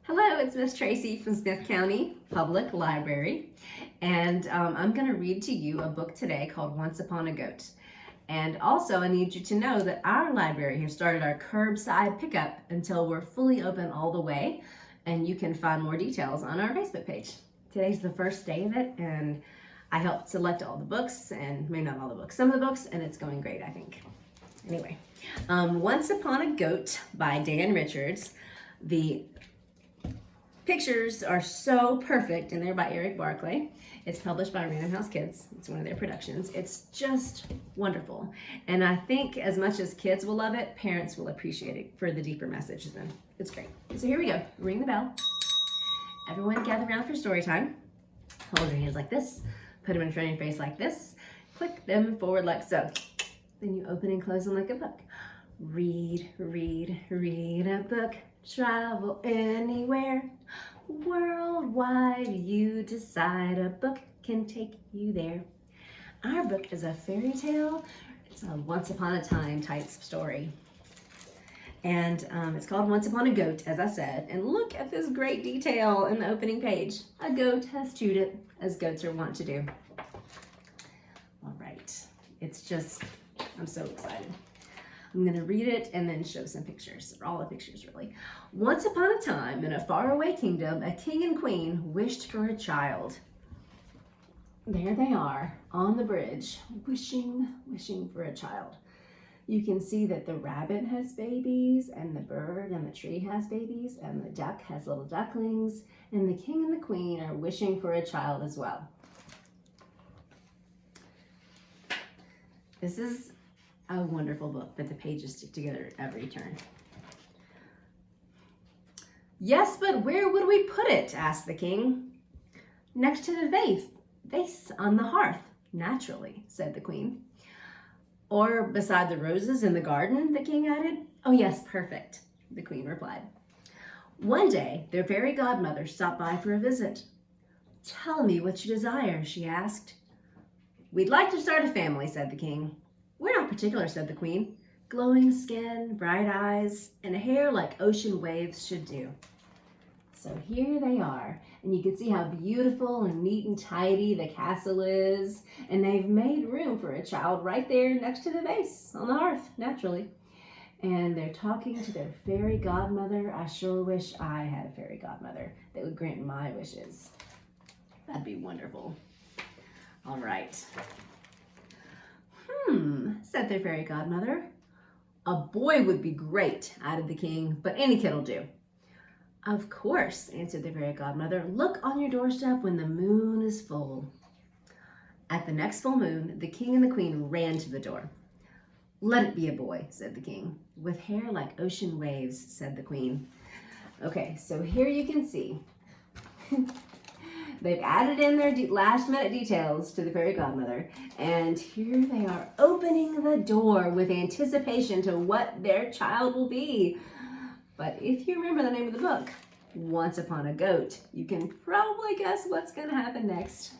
Hello, it's Miss Tracy from Smith County Public Library, and I'm going to read to you a book today called Once Upon a Goat. And also, I need you to know that our library has started our curbside pickup until we're fully open all the way, and you can find more details on our Facebook page. Today's the first day of it, and I helped select all the books, and maybe not all the books, some of the books, and it's going great, I think. Anyway, Once Upon a Goat by Dan Richards. The pictures are so perfect, and they're by Eric Barclay. It's published by Random House Kids. It's one of their productions. It's just wonderful. And I think as much as kids will love it, parents will appreciate it for the deeper messages in. It's great. So here we go. Ring the bell. Everyone gather around for story time. Hold your hands like this. Put them in front of your face like this. Click them forward like so. Then you open and close them like a book. Read, read, read a book. Travel anywhere, worldwide, you decide a book can take you there. Our book is a fairy tale. It's a once upon a time type story. And it's called Once Upon a Goat, as I said. And look at this great detail in the opening page. A goat has chewed it, as goats are wont to do. All right, it's just, I'm so excited. I'm going to read it and then show some pictures, or all the pictures really. Once upon a time, in a faraway kingdom, a king and queen wished for a child. There they are on the bridge, wishing for a child. You can see that the rabbit has babies, and the bird and the tree has babies, and the duck has little ducklings, and the king and the queen are wishing for a child as well. This is a wonderful book, but the pages stick together at every turn. Yes, but where would we put it? Asked the king. Next to the vase on the hearth, naturally, said the queen. Or beside the roses in the garden, the king added. Oh yes, perfect, the queen replied. One day, their fairy godmother stopped by for a visit. Tell me what you desire, she asked. We'd like to start a family, said the king. We're not particular, said the queen. Glowing skin, bright eyes, and hair like ocean waves should do. So here they are, and you can see how beautiful and neat and tidy the castle is, and they've made room for a child right there next to the vase on the hearth, naturally. And they're talking to their fairy godmother. I sure wish I had a fairy godmother that would grant my wishes. That'd be wonderful. All right. Said their fairy godmother. A boy would be great, added the king, but any kid will do. Of course, answered the fairy godmother. Look on your doorstep when the moon is full. At the next full moon, the king and the queen ran to the door. Let it be a boy, said the king. With hair like ocean waves, said the queen. Okay, so here you can see they've added in their last minute details to the fairy godmother, and here they are opening the door with anticipation to what their child will be. But if you remember the name of the book, Once Upon a Goat, you can probably guess what's going to happen next.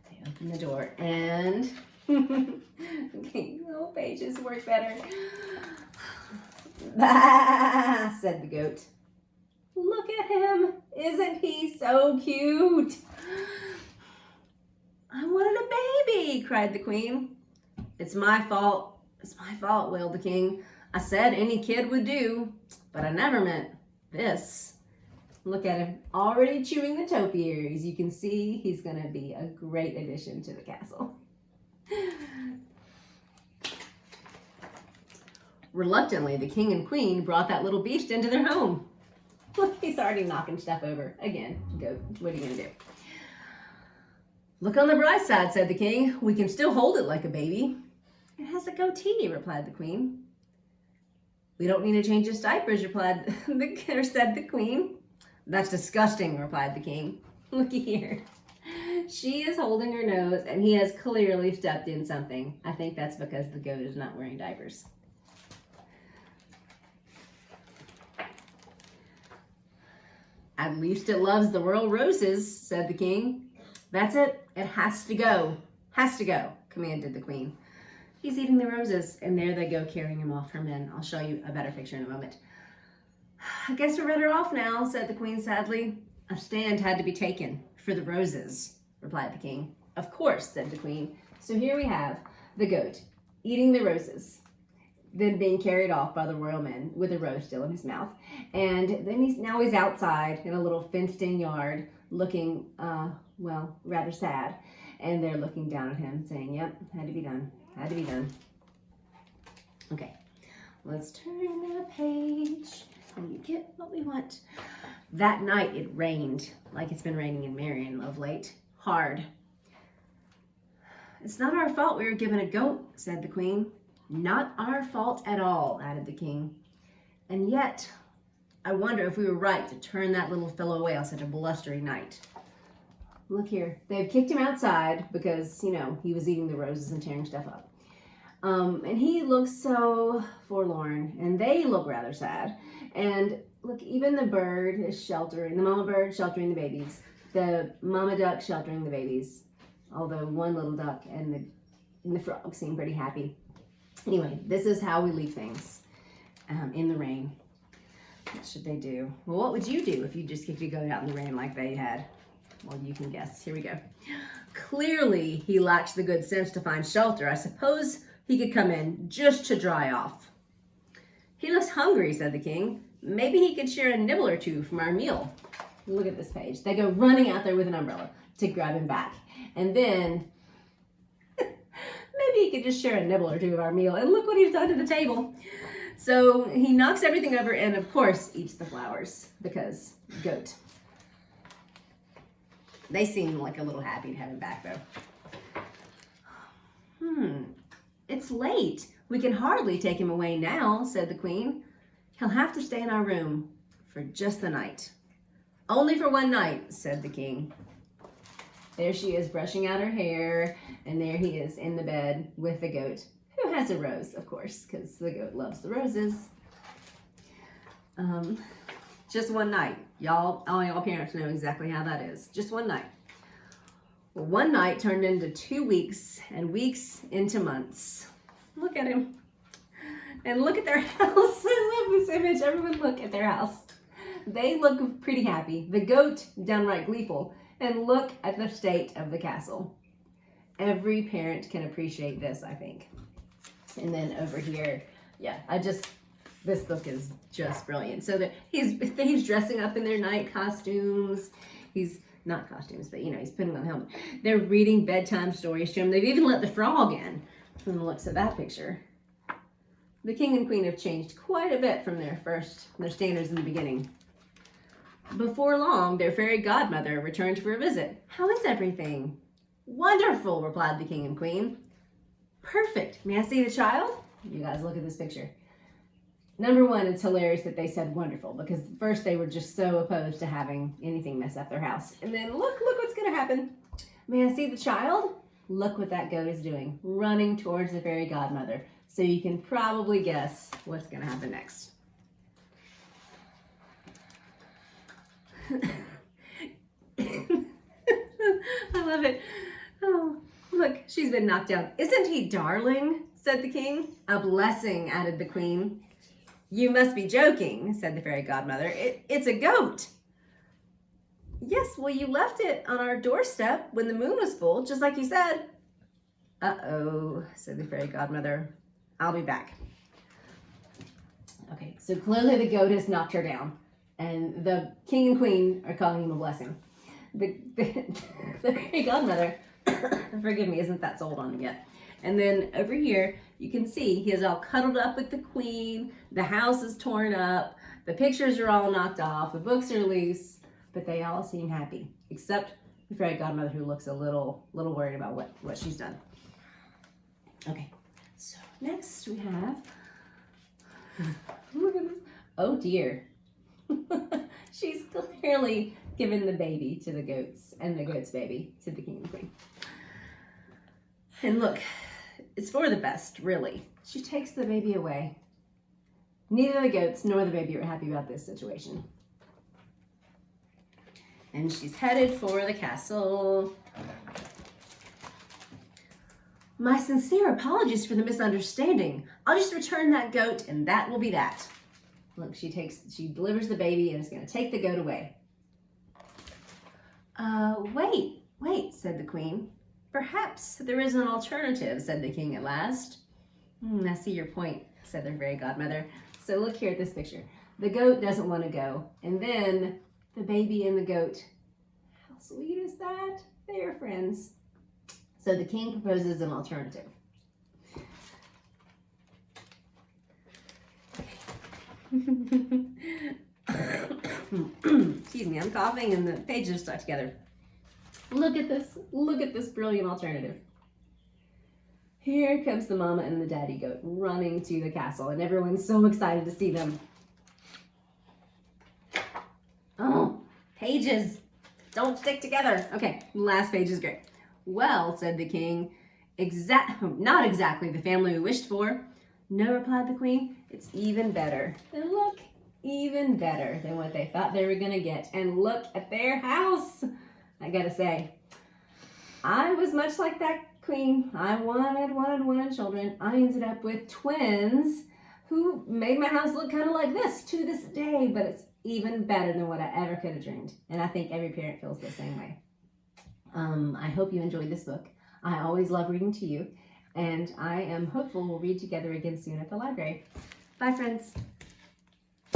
They open the door and okay, little pages work better. Bah, said the goat. Look at him. Isn't he so cute? I wanted a baby, cried the queen. It's my fault. It's my fault, wailed the king. I said any kid would do, but I never meant this. Look at him, already chewing the topiaries. You can see he's going to be a great addition to the castle. Reluctantly, the king and queen brought that little beast into their home. Look, he's already knocking stuff over. Again, goat, what are you going to do? Look on the bright side, said the king. We can still hold it like a baby. It has a goatee, replied the queen. We don't need to change its diapers, said the queen. That's disgusting, replied the king. Looky here. She is holding her nose, and he has clearly stepped in something. I think that's because the goat is not wearing diapers. At least it loves the royal roses, said the king. That's it. It has to go. Has to go, commanded the queen. He's eating the roses, and there they go carrying him off her men. I'll show you a better picture in a moment. I guess we're better off now, said the queen sadly. A stand had to be taken for the roses, replied the king. Of course, said the queen. So here we have the goat eating the roses, then being carried off by the royal men with a rose still in his mouth. And then he's outside in a little fenced-in yard looking, rather sad. And they're looking down at him saying, yep, had to be done, had to be done. Okay, let's turn the page and you get what we want. That night it rained, like it's been raining in Marion of late, hard. It's not our fault we were given a goat, said the queen. Not our fault at all, added the king. And yet, I wonder if we were right to turn that little fellow away on such a blustery night. Look here, they've kicked him outside because, he was eating the roses and tearing stuff up. And he looks so forlorn, and they look rather sad. And look, even the bird is sheltering, the mama bird sheltering the babies, the mama duck sheltering the babies, although one little duck and the frog seem pretty happy. Anyway, this is how we leave things in the rain. What should they do? Well, what would you do if you just kicked a goat out in the rain like they had? Well, you can guess. Here we go. Clearly, he lacks the good sense to find shelter. I suppose he could come in just to dry off. He looks hungry, said the king. Maybe he could share a nibble or two from our meal. Look at this page. They go running out there with an umbrella to grab him back. And then maybe he could just share a nibble or two of our meal. And look what he's done to the table. So he knocks everything over and, of course, eats the flowers because goat. They seem like a little happy to have him back, though. It's late. We can hardly take him away now, said the queen. He'll have to stay in our room for just the night. Only for one night, said the king. There she is brushing out her hair, and there he is in the bed with the goat, who has a rose, of course, because the goat loves the roses. Just one night. All y'all parents know exactly how that is. Just one night. Well, one night turned into 2 weeks, and weeks into months. Look at him. And look at their house. I love this image. Everyone look at their house. They look pretty happy. The goat, downright gleeful. And look at the state of the castle. Every parent can appreciate this, I think. And then over here, this book is just brilliant. So that he's dressing up in their night costumes. He's not costumes, but he's putting on a helmet. They're reading bedtime stories to him. They've even let the frog in from the looks of that picture. The king and queen have changed quite a bit from their standards in the beginning. Before long, their fairy godmother returned for a visit. How is everything? Wonderful, replied the king and queen. Perfect. May I see the child? You guys look at this picture. Number one, it's hilarious that they said wonderful, because first they were just so opposed to having anything mess up their house. And then look what's going to happen. May I see the child? Look what that goat is doing, running towards the fairy godmother. So you can probably guess what's going to happen next. I love it. Oh, look, she's been knocked down. Isn't he darling? Said the king. A blessing, added the queen. You must be joking, said the fairy godmother. It's a goat. Yes, well, you left it on our doorstep when the moon was full, just like you said. Uh-oh, said the fairy godmother. I'll be back. Okay, so clearly the goat has knocked her down, and the king and queen are calling him a blessing. The fairy godmother, forgive me, isn't that sold on him yet. And then over here, you can see he is all cuddled up with the queen. The house is torn up. The pictures are all knocked off. The books are loose, but they all seem happy, except the fairy godmother, who looks a little worried about what she's done. Okay, so next we have, look at this. Oh dear. She's clearly given the baby to the goats and the goat's baby to the king and queen. And look, it's for the best, really. She takes the baby away. Neither the goats nor the baby are happy about this situation. And she's headed for the castle. My sincere apologies for the misunderstanding. I'll just return that goat and that will be that. Look, she delivers the baby and is going to take the goat away. Wait, said the queen. Perhaps there is an alternative, said the king at last. I see your point, said their fairy godmother. So look here at this picture. The goat doesn't want to go. And then the baby and the goat, how sweet is that? They are friends. So the king proposes an alternative. Excuse me, I'm coughing and the pages are stuck together. Look at this brilliant alternative. Here comes the mama and the daddy goat running to the castle, and everyone's so excited to see them. Oh, pages don't stick together. Okay, the last page is great. Well, said the king, not exactly the family we wished for. No, replied the queen, it's even better. And look, even better than what they thought they were gonna get. And look at their house. I gotta say, I was much like that queen. I wanted children. I ended up with twins who made my house look kind of like this to this day, but it's even better than what I ever could have dreamed. And I think every parent feels the same way. I hope you enjoyed this book. I always love reading to you, and I am hopeful we'll read together again soon at the library. Bye, friends.